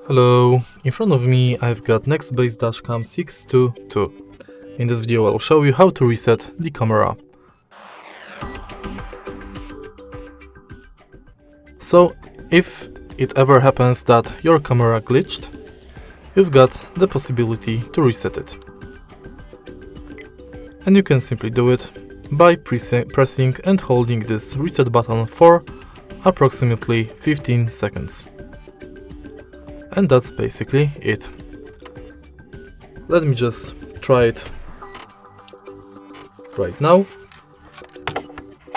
Hello, in front of me I've got NEXTBASE Dashcam 622. In this video I'll show you how to reset the camera. So, if it ever happens that your camera glitched, you've got the possibility to reset it. And you can simply do it by pressing and holding this reset button for approximately 15 seconds. And that's basically it. Let me just try it right now.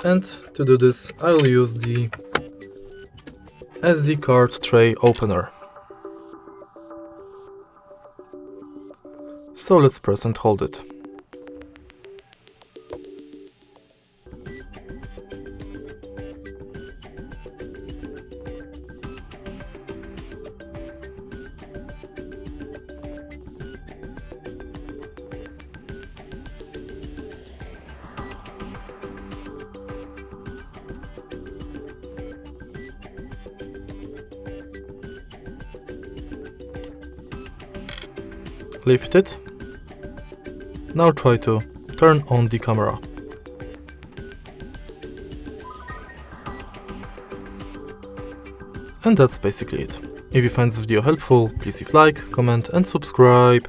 And to do this, I'll use the SD card tray opener. So let's press and hold it. Lift it. Now try to turn on the camera. And that's basically it. If you find this video helpful, please leave a like, comment and subscribe.